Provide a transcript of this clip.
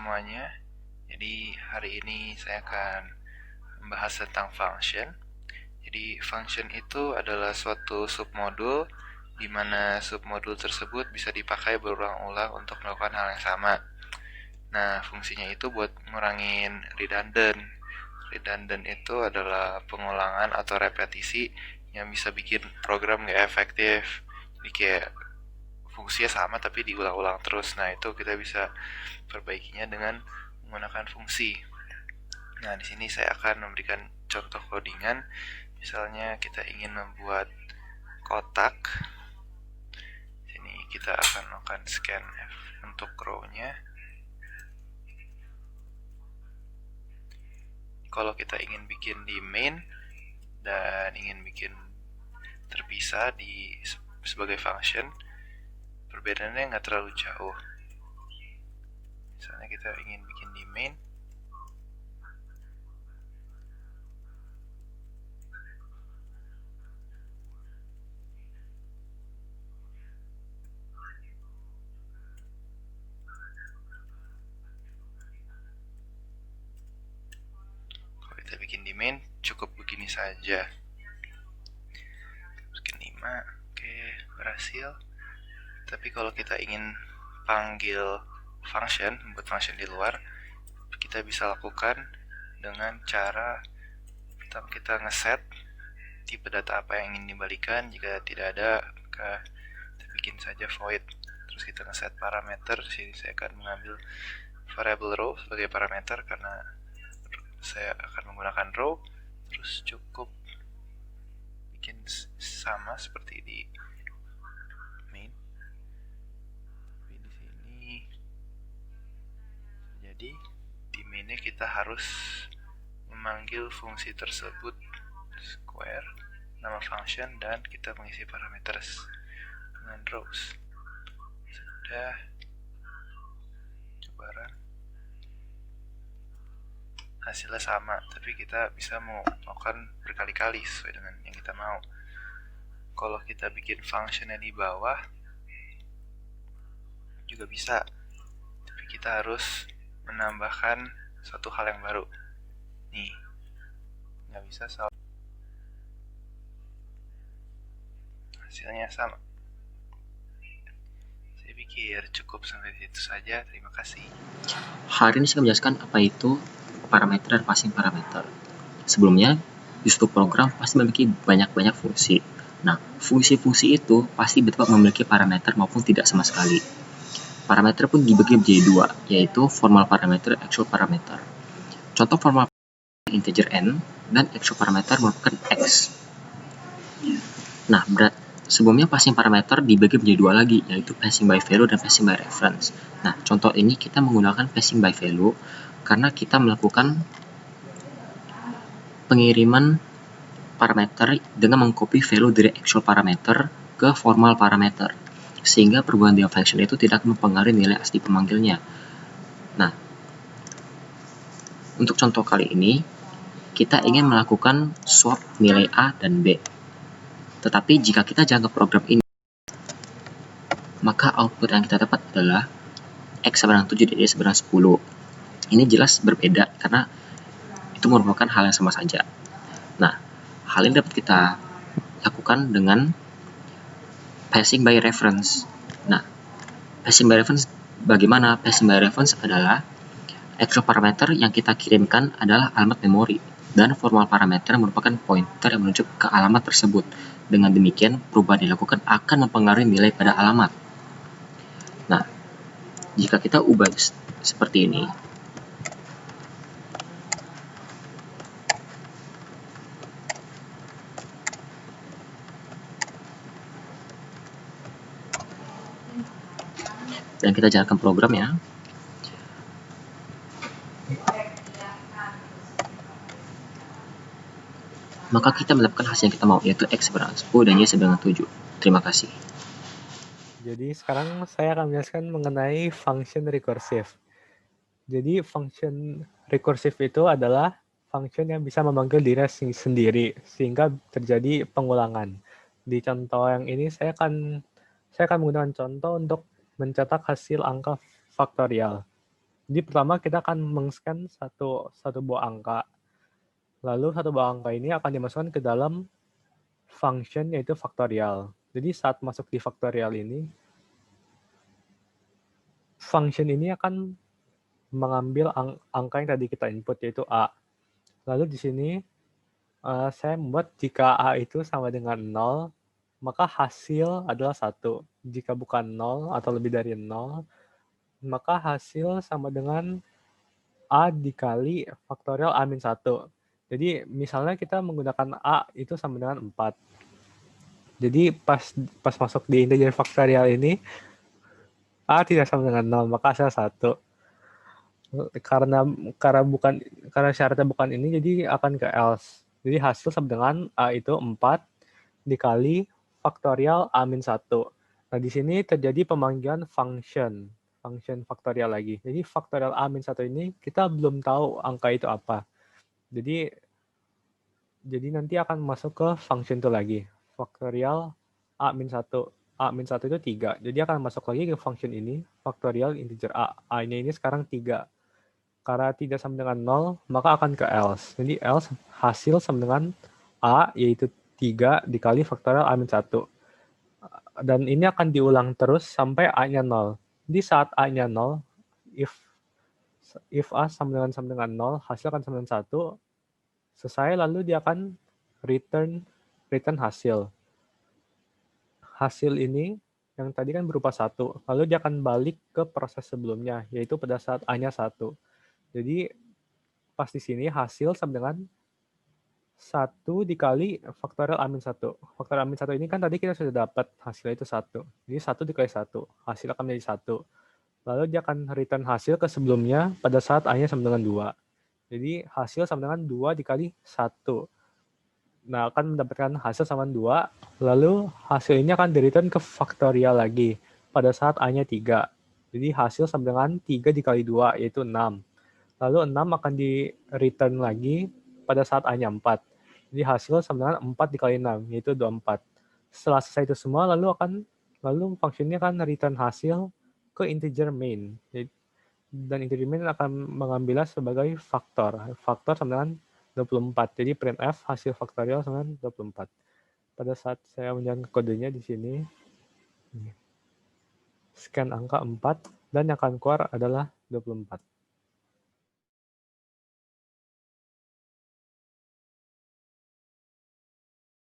semuanya. Jadi hari ini saya akan membahas tentang function. Jadi function itu adalah suatu submodul di mana submodul tersebut bisa dipakai berulang-ulang untuk melakukan hal yang sama. Nah, fungsinya itu buat ngurangin redundant. Redundant itu adalah pengulangan atau repetisi yang bisa bikin program nggak efektif. Jadi kayak fungsinya sama tapi diulang-ulang terus. Nah, itu kita bisa perbaikinya dengan menggunakan fungsi. Nah, di sini saya akan memberikan contoh codingan. Misalnya kita ingin membuat kotak. Sini kita akan melakukan scanf untuk row-nya. Kalau kita ingin bikin di main dan ingin bikin terpisah di sebagai function, perbedaannya nggak terlalu jauh. Misalnya kita ingin bikin di main, kalau kita bikin di main cukup begini saja. Bikin 5, oke, berhasil. Tapi kalau kita ingin panggil function, membuat function di luar, kita bisa lakukan dengan cara pertama kita ngeset tipe data apa yang ingin dibalikan. Jika tidak ada, maka kita bikin saja void. Terus kita ngeset parameter. Di sini saya akan mengambil variable row sebagai parameter karena saya akan menggunakan row. Terus cukup bikin sama seperti di main. Tapi di sini jadi di mainnya kita harus memanggil fungsi tersebut square, nama function, dan kita mengisi parameter dengan rows. Sudah, coba run. Hasilnya sama, tapi kita bisa melakukan berkali-kali sesuai dengan yang kita mau. Kalau kita bikin functionnya di bawah juga bisa, tapi kita harus menambahkan satu hal yang baru. Nih, nggak bisa salah. Hasilnya sama. Saya pikir cukup sampai situ saja. Terima kasih. Hari ini saya menjelaskan apa itu parameter dan passing parameter. Sebelumnya, di suatu program pasti memiliki banyak fungsi. Nah, fungsi-fungsi itu pasti betul memiliki parameter maupun tidak sama sekali. Parameter pun dibagi menjadi dua, yaitu formal parameter dan actual parameter. Contoh formal integer n dan actual parameter merupakan x. Nah, sebelumnya passing parameter dibagi menjadi dua lagi, yaitu passing by value dan passing by reference. Nah, contoh ini kita menggunakan passing by value karena kita melakukan pengiriman parameter dengan mengcopy value dari actual parameter ke formal parameter, sehingga perubahan di function itu tidak mempengaruhi nilai asli pemanggilnya. Nah, untuk contoh kali ini, kita ingin melakukan swap nilai A dan B. Tetapi jika kita jangka program ini, maka output yang kita dapat adalah X sama dengan 7 dan Y sama dengan 10. Ini jelas berbeda karena itu merupakan hal yang sama saja. Nah, hal ini dapat kita lakukan dengan passing by reference. Nah, passing by reference bagaimana? Passing by reference adalah actual parameter yang kita kirimkan adalah alamat memori, dan formal parameter merupakan pointer yang menunjuk ke alamat tersebut. Dengan demikian, perubahan dilakukan akan mempengaruhi nilai pada alamat. Nah, jika kita ubah seperti ini, dan kita jalankan programnya, maka kita mendapatkan hasil yang kita mau, yaitu X sama dengan 10 dan Y sama dengan 7. Terima kasih. Jadi sekarang saya akan menjelaskan mengenai function recursive. Jadi function recursive itu adalah function yang bisa memanggil diri sendiri sehingga terjadi pengulangan. Di contoh yang ini saya akan menggunakan contoh untuk mencetak hasil angka faktorial. Jadi pertama kita akan meng-scan satu buah angka. Lalu satu buah angka ini akan dimasukkan ke dalam function yaitu faktorial. Jadi saat masuk di faktorial ini, function ini akan mengambil angka yang tadi kita input yaitu A. Lalu di sini saya membuat jika A itu sama dengan 0, maka hasil adalah 1. Jika bukan 0 atau lebih dari 0, maka hasil sama dengan A dikali faktorial A-1. Jadi misalnya kita menggunakan A itu sama dengan 4. Jadi pas masuk di integer faktorial ini, A tidak sama dengan 0, maka hasil 1. Karena syaratnya bukan ini, jadi akan ke else. Jadi hasil sama dengan A itu 4 dikali faktorial A-1. Nah, di sini terjadi pemanggilan function faktorial lagi. Jadi faktorial A-1 ini kita belum tahu angka itu apa. Jadi nanti akan masuk ke function itu lagi. Faktorial A-1. A-1 itu 3. Jadi akan masuk lagi ke function ini, faktorial integer A. A-nya ini sekarang 3. Karena tidak sama dengan 0, maka akan ke else. Jadi else hasil sama dengan A, yaitu 3 dikali faktorial A-1. Dan ini akan diulang terus sampai A-nya 0. Jadi saat A-nya 0, if A sama dengan 0, hasil akan sama dengan 1, selesai, lalu dia akan return hasil. Hasil ini yang tadi kan berupa 1, lalu dia akan balik ke proses sebelumnya, yaitu pada saat A-nya 1. Jadi pas di sini hasil sama dengan 1 dikali faktorial A-1. Faktorial A-1 ini kan tadi kita sudah dapat hasilnya itu 1. Jadi 1 dikali 1, hasil akan menjadi 1. Lalu dia akan return hasil ke sebelumnya pada saat A-nya sama dengan 2. Jadi hasil sama dengan 2 dikali 1. Nah, akan mendapatkan hasil sama dengan 2. Lalu hasil ini akan di-return ke faktorial lagi pada saat A-nya 3. Jadi hasil sama dengan 3 dikali 2, yaitu 6. Lalu 6 akan di-return lagi pada saat A-nya 4. Jadi hasil sama dengan 4 dikali 6, yaitu 24. Setelah selesai itu semua, lalu fungsinya akan return hasil ke integer main. Dan integer main akan mengambilnya sebagai faktor. Faktor sama dengan 24. Jadi printf hasil faktorial sama dengan 24. Pada saat saya menjalankan kodenya di sini, scan angka 4, dan yang akan keluar adalah 24.